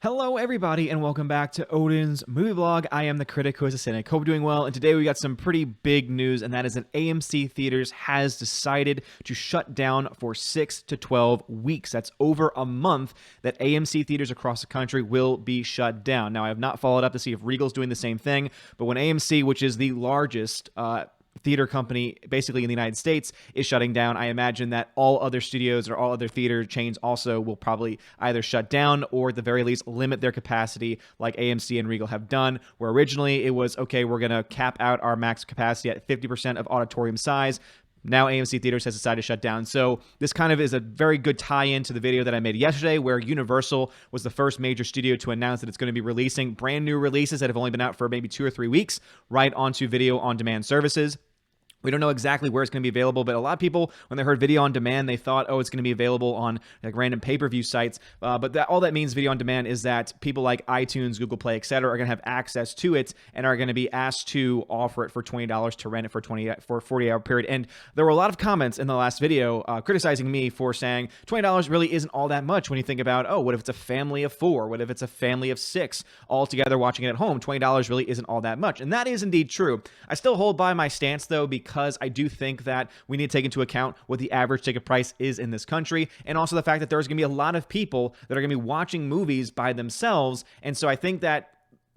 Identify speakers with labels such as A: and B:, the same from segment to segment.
A: Hello everybody and welcome back to Odin's movie vlog. I am the critic who is a cynic. Hope you're doing well, and today we got some pretty big news, and that is that AMC Theaters has decided to shut down for 6 to 12 weeks. That's over a month that AMC Theaters across the country will be shut down. Now, I have not followed up to see if Regal's doing the same thing, but when AMC, which is the largest theater company basically in the United States, is shutting down, I imagine that all other studios or all other theater chains also will probably either shut down or at the very least limit their capacity like AMC and Regal have done, where originally it was, okay, we're going to cap out our max capacity at 50% of auditorium size. Now AMC Theaters has decided to shut down. So this kind of is a very good tie-in to the video that I made yesterday, where Universal was the first major studio to announce that it's going to be releasing brand new releases that have only been out for maybe 2 or 3 weeks right onto video on demand services. We don't know exactly where it's going to be available, but a lot of people, when they heard video on demand, they thought, oh, it's going to be available on like random pay-per-view sites. But all that means video on demand is that people like iTunes, Google Play, etc., are going to have access to it and are going to be asked to offer it for $20 to rent it for a 40-hour period. And there were a lot of comments in the last video criticizing me for saying $20 really isn't all that much when you think about, oh, what if it's a family of 4? What if it's a family of 6 all together watching it at home? $20 really isn't all that much. And that is indeed true. I still hold by my stance, though, because I do think that we need to take into account what the average ticket price is in this country, and also the fact that there's going to be a lot of people that are going to be watching movies by themselves. And so I think that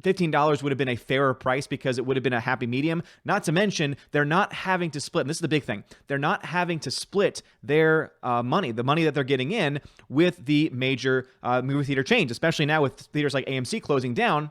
A: $15 would have been a fairer price because it would have been a happy medium. Not to mention, they're not having to split, and this is the big thing, they're not having to split their money, the money that they're getting in, with the major movie theater chains, especially now with theaters like AMC closing down.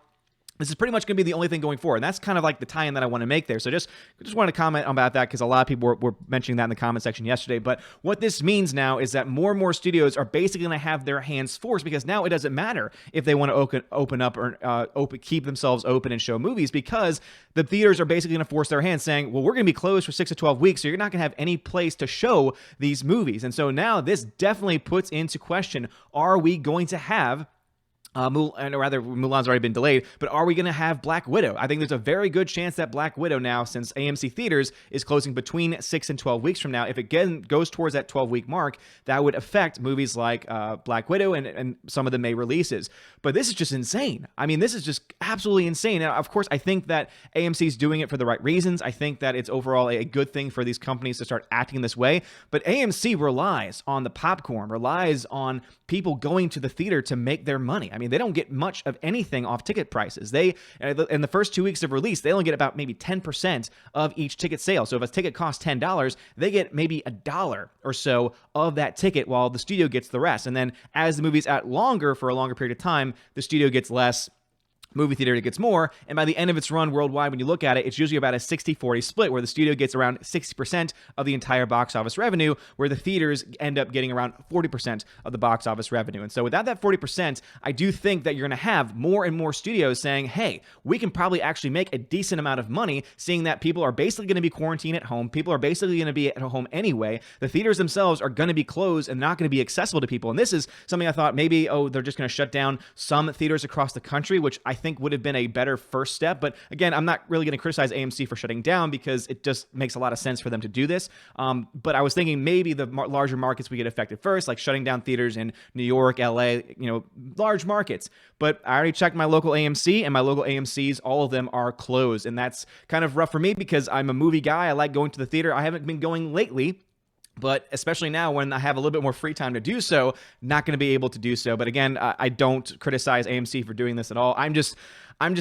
A: This is pretty much going to be the only thing going forward. And that's kind of like the tie-in that I want to make there. So just wanted to comment about that because a lot of people were mentioning that in the comment section yesterday. But what this means now is that more and more studios are basically going to have their hands forced, because now it doesn't matter if they want to open up or keep themselves open and show movies, because the theaters are basically going to force their hands, saying, well, we're going to be closed for 6 to 12 weeks, so you're not going to have any place to show these movies. And so now this definitely puts into question, are we going to have Mulan's already been delayed, but are we going to have Black Widow? I think there's a very good chance that Black Widow now, since AMC Theaters is closing between 6 and 12 weeks from now, if it goes towards that 12-week mark, that would affect movies like Black Widow and some of the May releases. But this is just insane. I mean, this is just absolutely insane. Now, of course, I think that AMC is doing it for the right reasons. I think that it's overall a good thing for these companies to start acting this way. But AMC relies on the popcorn, relies on people going to the theater to make their money. I mean, they don't get much of anything off ticket prices. They, in the first 2 weeks of release, they only get about maybe 10% of each ticket sale. So if a ticket costs $10, they get maybe $1 or so of that ticket, while the studio gets the rest. And then as the movie's out longer, for a longer period of time, the studio gets less, movie theater gets more, and by the end of its run worldwide, when you look at it, it's usually about a 60-40 split, where the studio gets around 60% of the entire box office revenue, where the theaters end up getting around 40% of the box office revenue. And so without that 40%, I do think that you're going to have more and more studios saying, hey, we can probably actually make a decent amount of money, seeing that people are basically going to be quarantined at home. People are basically going to be at home anyway. The theaters themselves are going to be closed and not going to be accessible to people. And this is something I thought maybe, oh, they're just going to shut down some theaters across the country, which I think would have been a better first step. But again, I'm not really going to criticize AMC for shutting down, because it just makes a lot of sense for them to do this. But I was thinking maybe the larger markets would get affected first, like shutting down theaters in New York, LA, large markets. But I already checked my local AMC, and my local AMCs, all of them are closed. And that's kind of rough for me, because I'm a movie guy. I like going to the theater. I haven't been going lately, but especially now when I have a little bit more free time to do so, not going to be able to do so. But again, I don't criticize AMC for doing this at all. I'm just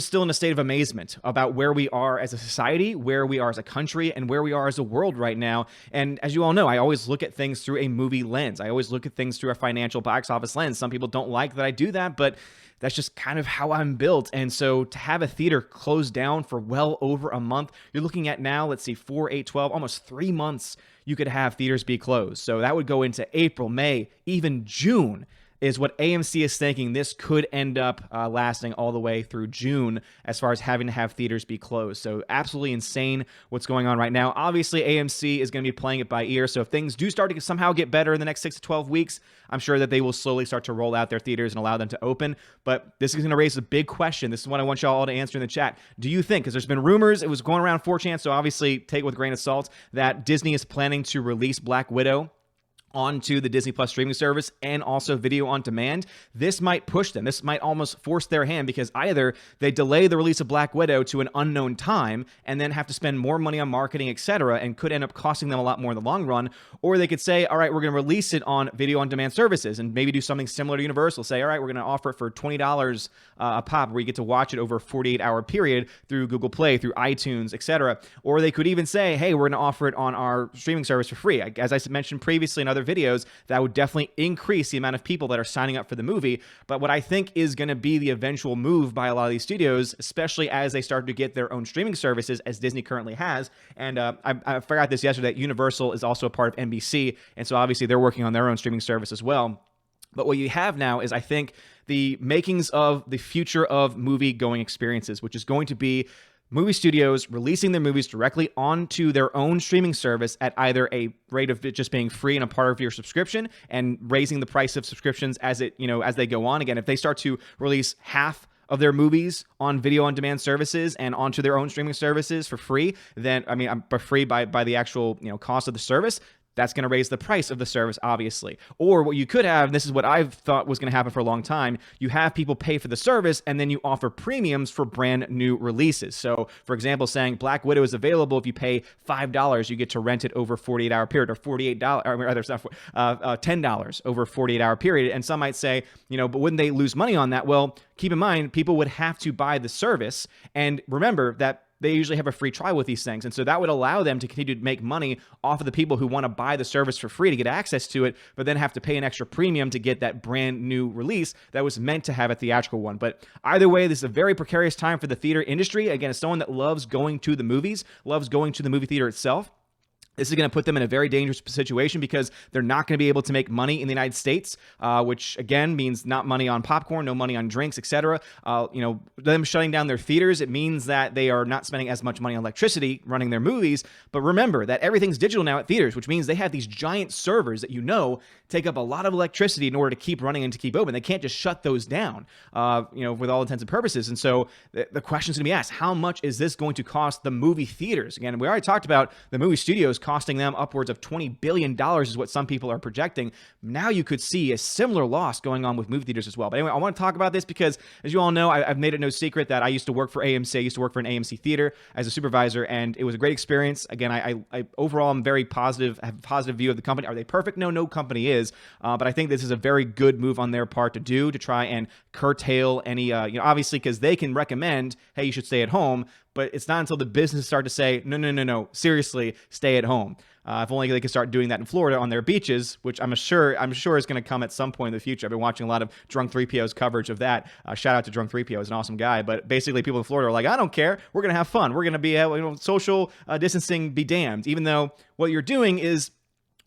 A: still in a state of amazement about where we are as a society, where we are as a country, and where we are as a world right now. And as you all know, I always look at things through a movie lens. I always look at things through a financial box office lens. Some people don't like that I do that, but that's just kind of how I'm built. And so to have a theater closed down for well over a month, you're looking at now, let's see, 4, 8, 12, almost 3 months you could have theaters be closed. So that would go into April, May, even June, is what AMC is thinking. This could end up lasting all the way through June, as far as having to have theaters be closed. So absolutely insane what's going on right now. Obviously, AMC is going to be playing it by ear. So if things do start to somehow get better in the next 6 to 12 weeks, I'm sure that they will slowly start to roll out their theaters and allow them to open. But this is going to raise a big question. This is what I want y'all to answer in the chat. Do you think, because there's been rumors, it was going around 4chan, so obviously take it with a grain of salt, that Disney is planning to release Black Widow onto the Disney Plus streaming service and also video on demand, this might push them. This might almost force their hand, because either they delay the release of Black Widow to an unknown time and then have to spend more money on marketing, etc., and could end up costing them a lot more in the long run, or they could say, all right, we're going to release it on video on demand services and maybe do something similar to Universal. Say, all right, we're going to offer it for $20 a pop, where you get to watch it over a 48-hour period through Google Play, through iTunes, etc. Or they could even say, hey, we're going to offer it on our streaming service for free. As I mentioned previously in other videos, that would definitely increase the amount of people that are signing up for the movie. But what I think is going to be the eventual move by a lot of these studios, especially as they start to get their own streaming services, as Disney currently has, and I forgot this yesterday, that Universal is also a part of NBC, and so obviously they're working on their own streaming service as well. But what you have now is, I think, the makings of the future of movie-going experiences, which is going to be movie studios releasing their movies directly onto their own streaming service at either a rate of it just being free and a part of your subscription, and raising the price of subscriptions as they go on. Again, if they start to release half of their movies on video on demand services and onto their own streaming services for free, then for free by the actual cost of the service, that's going to raise the price of the service, obviously. Or what you could have, and this is what I've thought was going to happen for a long time, you have people pay for the service and then you offer premiums for brand new releases. So, for example, saying Black Widow is available. If you pay $5, you get to rent it over a 48-hour period, or $48, or rather, $10 over a 48-hour period. And some might say, but wouldn't they lose money on that? Well, keep in mind, people would have to buy the service. And remember that they usually have a free trial with these things. And so that would allow them to continue to make money off of the people who want to buy the service for free to get access to it, but then have to pay an extra premium to get that brand new release that was meant to have a theatrical one. But either way, this is a very precarious time for the theater industry. Again, as someone that loves going to the movies, loves going to the movie theater itself, this is going to put them in a very dangerous situation, because they're not going to be able to make money in the United States, which again means not money on popcorn, no money on drinks, etc. Them shutting down their theaters, it means that they are not spending as much money on electricity running their movies. But remember that everything's digital now at theaters, which means they have these giant servers that take up a lot of electricity in order to keep running and to keep open. They can't just shut those down, with all intents and purposes. And so the question's going to be asked: how much is this going to cost the movie theaters? Again, we already talked about the movie studios costing them upwards of $20 billion is what some people are projecting. Now you could see a similar loss going on with movie theaters as well. But anyway, I want to talk about this because, as you all know, I've made it no secret that I used to work for AMC. I used to work for an AMC theater as a supervisor, and it was a great experience. Again, I overall am very positive, have a positive view of the company. Are they perfect? No company is. But I think this is a very good move on their part to try and curtail any, obviously, because they can recommend, hey, you should stay at home. But it's not until the businesses start to say, no, seriously, stay at home. If only they could start doing that in Florida on their beaches, which I'm sure is going to come at some point in the future. I've been watching a lot of Drunk 3PO's coverage of that. Shout out to Drunk 3PO, he's an awesome guy. But basically, people in Florida are like, I don't care. We're going to have fun. We're going to be social distancing be damned. Even though what you're doing is,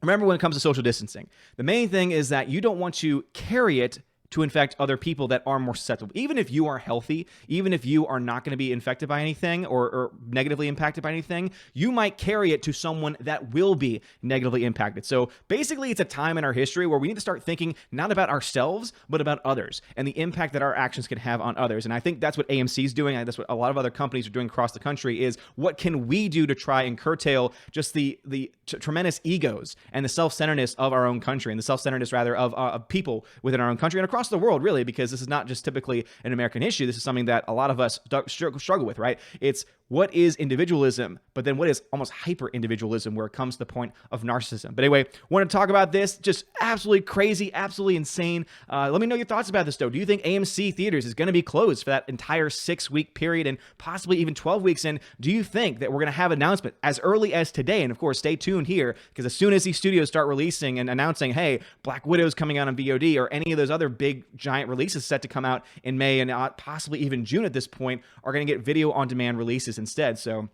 A: remember, when it comes to social distancing, the main thing is that you don't want to carry it to infect other people that are more susceptible. Even if you are healthy, even if you are not going to be infected by anything or negatively impacted by anything, you might carry it to someone that will be negatively impacted. So basically, it's a time in our history where we need to start thinking not about ourselves, but about others and the impact that our actions can have on others. And I think that's what AMC is doing. That's what a lot of other companies are doing across the country, is what can we do to try and curtail just the tremendous egos and the self-centeredness of our own country, and the self-centeredness, rather, of people within our own country and across the world, really, because this is not just typically an American issue. This is something that a lot of us struggle with, right? It's what is individualism, but then what is almost hyper-individualism, where it comes to the point of narcissism. But anyway, want to talk about this. Just absolutely crazy, absolutely insane. Let me know your thoughts about this, though. Do you think AMC theaters is going to be closed for that entire 6-week period and possibly even 12 weeks? And do you think that we're going to have an announcement as early as today? And of course, stay tuned here, because as soon as these studios start releasing and announcing, hey, Black Widow's coming out on VOD, or any of those other big giant releases set to come out in May and possibly even June at this point, are going to get video on demand releases instead. So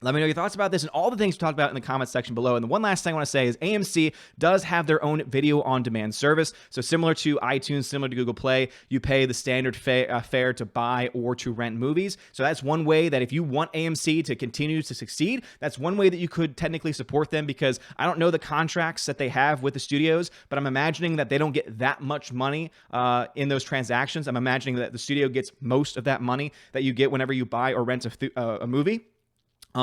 A: let me know your thoughts about this and all the things we talked about in the comments section below. And the one last thing I want to say is AMC does have their own video on demand service. So similar to iTunes, similar to Google Play, you pay the standard fare to buy or to rent movies. So that's one way that if you want AMC to continue to succeed, that's one way that you could technically support them, because I don't know the contracts that they have with the studios, but I'm imagining that they don't get that much money in those transactions. I'm imagining that the studio gets most of that money that you get whenever you buy or rent a movie.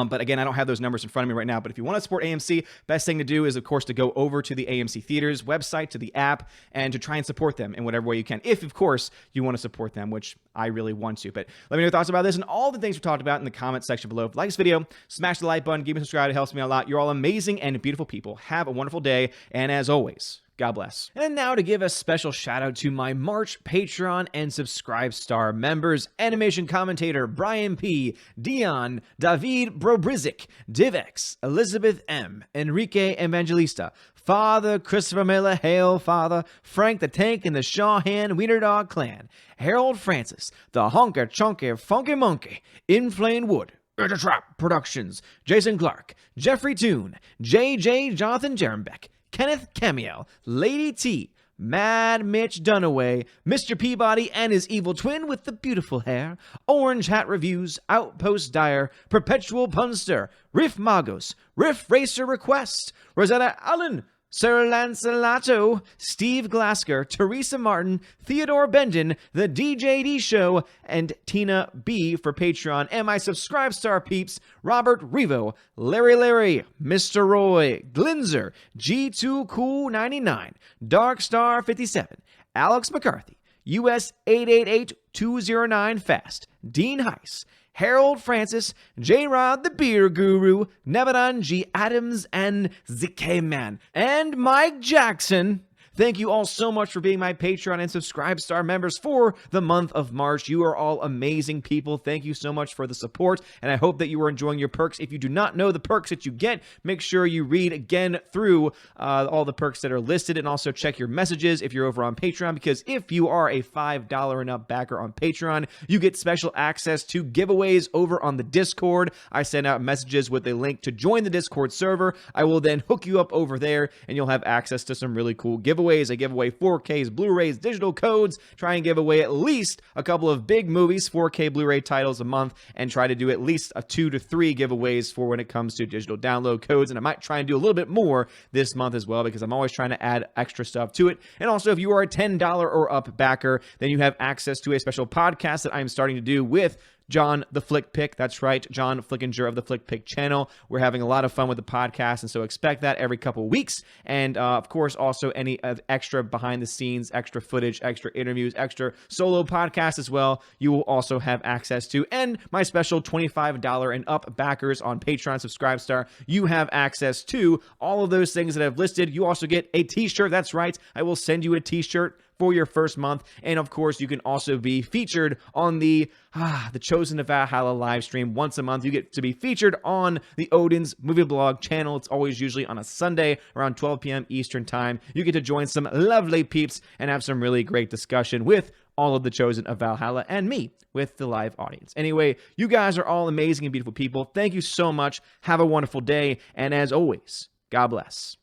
A: But again, I don't have those numbers in front of me right now. But if you want to support AMC, best thing to do is, of course, to go over to the AMC Theaters website, to the app, and to try and support them in whatever way you can. If, of course, you want to support them, which I really want to. But let me know your thoughts about this and all the things we talked about in the comment section below. Like this video, smash the like button, give me a subscribe. It helps me a lot. You're all amazing and beautiful people. Have a wonderful day. And as always, God bless. And now to give a special shout out to my March Patreon and Subscribe Star members: animation commentator Brian P., Dion, David Brobrizik, Divex, Elizabeth M., Enrique Evangelista, Father Christopher Miller, Hail Father, Frank the Tank and the Shawhan Wiener Dog Clan, Harold Francis, the Honker Chonker Funky Monkey, Inflame Wood, Trap Productions, Jason Clark, Jeffrey Toon, JJ Jonathan Jerembeck, Kenneth Camiel, Lady T, Mad Mitch Dunaway, Mr. Peabody and his evil twin with the beautiful hair, Orange Hat Reviews, Outpost Dyer, Perpetual Punster, Riff Magos, Riff Racer Request, Rosetta Allen, Sir Lancelato, Steve Glasker, Teresa Martin, Theodore Bendon, The DJD Show, and Tina B for Patreon, and my Subscribe Star peeps: Robert Revo, Larry, Mr. Roy, Glinzer, G2 Cool 99, Dark Star 57, Alex McCarthy, US 888209 Fast, Dean Heiss, Harold Francis, J-Rod the Beer Guru, Nebadan G. Adams, and ZK Man, and Mike Jackson. Thank you all so much for being my Patreon and Subscribe Star members for the month of March. You are all amazing people. Thank you so much for the support, and I hope that you are enjoying your perks. If you do not know the perks that you get, make sure you read again through all the perks that are listed, and also check your messages if you're over on Patreon, because if you are a $5 and up backer on Patreon, you get special access to giveaways over on the Discord. I send out messages with a link to join the Discord server. I will then hook you up over there, and you'll have access to some really cool giveaways. I give away 4Ks, Blu-rays, digital codes, try and give away at least a couple of big movies, 4K Blu-ray titles a month, and try to do at least 2 to 3 giveaways for when it comes to digital download codes. And I might try and do a little bit more this month as well, because I'm always trying to add extra stuff to it. And also, if you are a $10 or up backer, then you have access to a special podcast that I'm starting to do with John the Flick Pick. That's right, John Flickinger of the Flick Pick channel. We're having a lot of fun with the podcast, and so expect that every couple weeks. And of course, also any extra behind the scenes, extra footage, extra interviews, extra solo podcasts as well, you will also have access to. And my special $25 and up backers on Patreon Subscribe Star, you have access to all of those things that I've listed. You also get a t-shirt. That's right, I will send you a t-shirt for your first month. And of course, you can also be featured on the Chosen to Valhalla live stream once a month. You get to be featured on the Odin's movie blog channel. It's always usually on a Sunday around 12 p.m. Eastern time. You get to join some lovely peeps and have some really great discussion with all of the Chosen of Valhalla and me with the live audience. Anyway, you guys are all amazing and beautiful people. Thank you so much. Have a wonderful day. And as always, God bless.